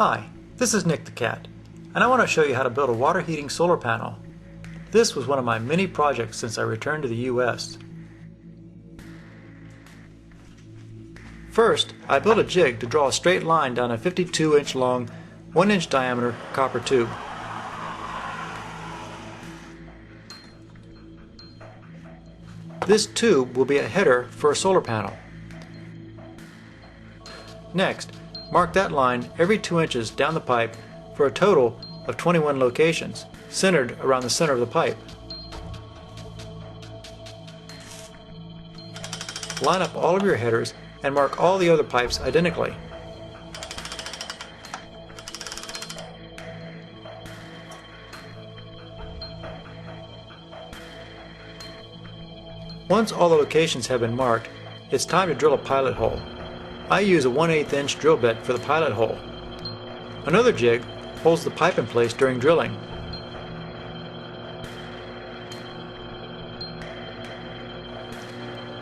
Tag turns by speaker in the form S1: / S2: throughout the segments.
S1: Hi, this is Nick the Cat, and I want to show you how to build a water heating solar panel. This was one of my many projects since I returned to the US. First, I built a jig to draw a straight line down a 52-inch long, 1-inch diameter copper tube. This tube will be a header for a solar panel. Next, mark that line every 2 inches down the pipe for a total of 21 locations, centered around the center of the pipe. Line up all of your headers and mark all the other pipes identically. Once all the locations have been marked, it's time to drill a pilot hole. I use a 1/8 inch drill bit for the pilot hole. Another jig holds the pipe in place during drilling.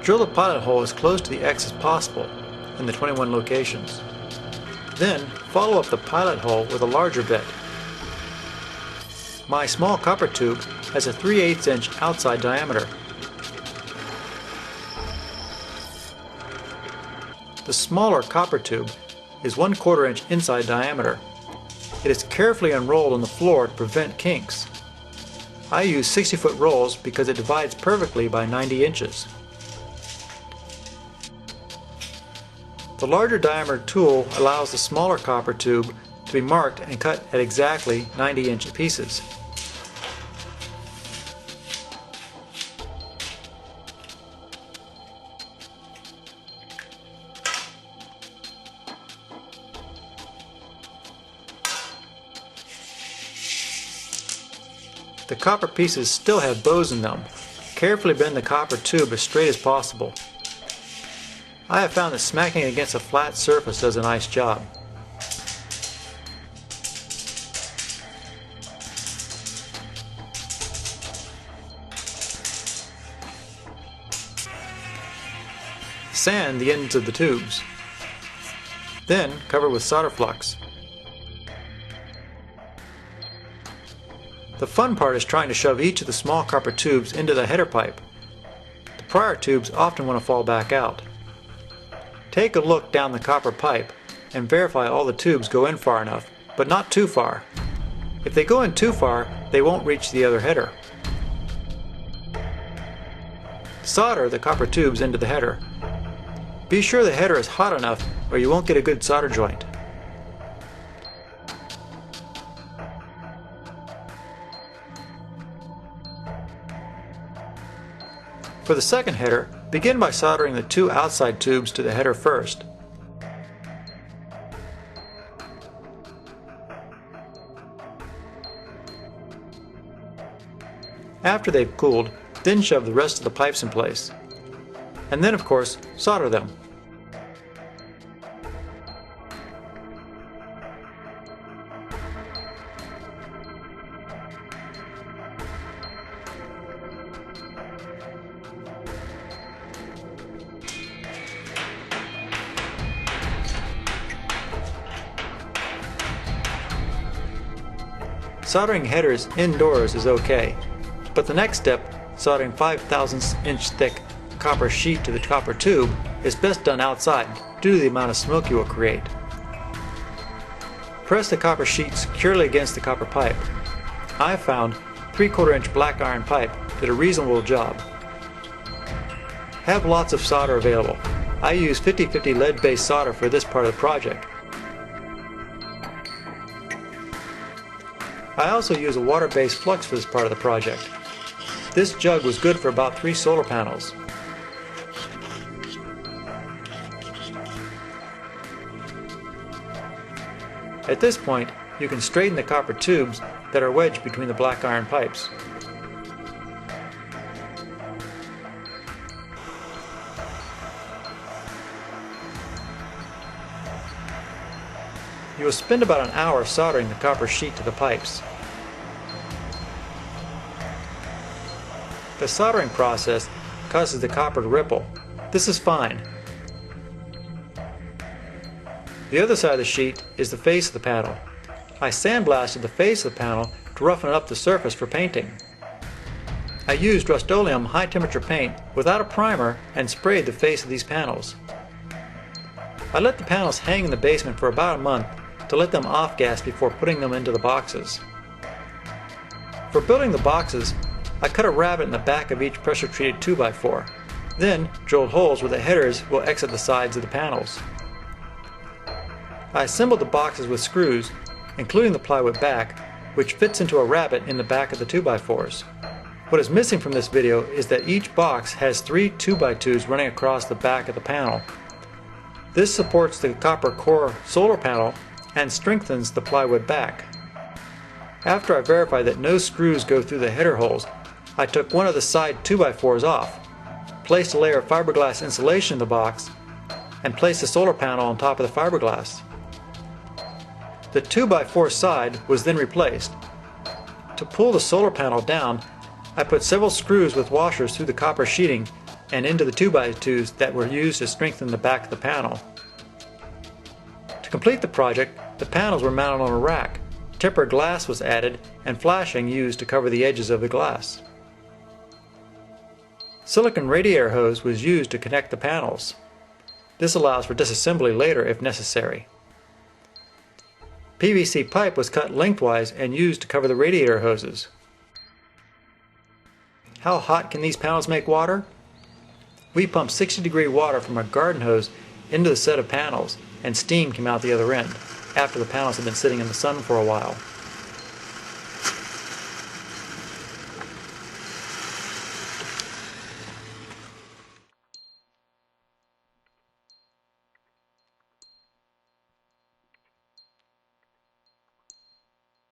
S1: Drill the pilot hole as close to the X as possible in the 21 locations. Then follow up the pilot hole with a larger bit. My small copper tube has a 3/8 inch outside diameter. The smaller copper tube is 1/4 inch inside diameter. It is carefully unrolled on the floor to prevent kinks. I use 60-foot rolls because it divides perfectly by 90 inches. The larger diameter tool allows the smaller copper tube to be marked and cut at exactly 90-inch pieces. The copper pieces still have bows in them. Carefully bend the copper tube as straight as possible. I have found that smacking against a flat surface does a nice job. Sand the ends of the tubes. Then cover with solder flux. The fun part is trying to shove each of the small copper tubes into the header pipe. The prior tubes often want to fall back out. Take a look down the copper pipe and verify all the tubes go in far enough, but not too far. If they go in too far, they won't reach the other header. Solder the copper tubes into the header. Be sure the header is hot enough or you won't get a good solder joint. For the second header, begin by soldering the 2 outside tubes to the header first. After they've cooled, then shove the rest of the pipes in place. And then, of course, solder them. Soldering headers indoors is okay, but the next step, soldering 5/1000 inch thick copper sheet to the copper tube, is best done outside due to the amount of smoke you will create. Press the copper sheet securely against the copper pipe. I have found 3/4 inch black iron pipe did a reasonable job. Have lots of solder available. I use 50/50 lead-based solder for this part of the project. I also use a water-based flux for this part of the project. This jug was good for about 3 solar panels. At this point, you can straighten the copper tubes that are wedged between the black iron pipes. You will spend about an hour soldering the copper sheet to the pipes. The soldering process causes the copper to ripple. This is fine. The other side of the sheet is the face of the panel. I sandblasted the face of the panel to roughen up the surface for painting. I used Rust-Oleum high-temperature paint without a primer and sprayed the face of these panels. I let the panels hang in the basement for about a month to let them off-gas before putting them into the boxes. For building the boxes, I cut a rabbet in the back of each pressure-treated 2x4, then drilled holes where the headers will exit the sides of the panels. I assembled the boxes with screws, including the plywood back, which fits into a rabbet in the back of the 2x4s. What is missing from this video is that each box has 3 2x2s running across the back of the panel. This supports the copper core solar panel and strengthens the plywood back. After I verified that no screws go through the header holes, I took one of the side 2x4s off, placed a layer of fiberglass insulation in the box, and placed the solar panel on top of the fiberglass. The 2x4 side was then replaced. To pull the solar panel down, I put several screws with washers through the copper sheeting and into the 2x2s that were used to strengthen the back of the panel. To complete the project, the panels were mounted on a rack, tempered glass was added, and flashing used to cover the edges of the glass. Silicon radiator hose was used to connect the panels. This allows for disassembly later if necessary. PVC pipe was cut lengthwise and used to cover the radiator hoses. How hot can these panels make water? We pumped 60-degree water from a garden hose into the set of panels, and steam came out the other end, after the panels had been sitting in the sun for a while.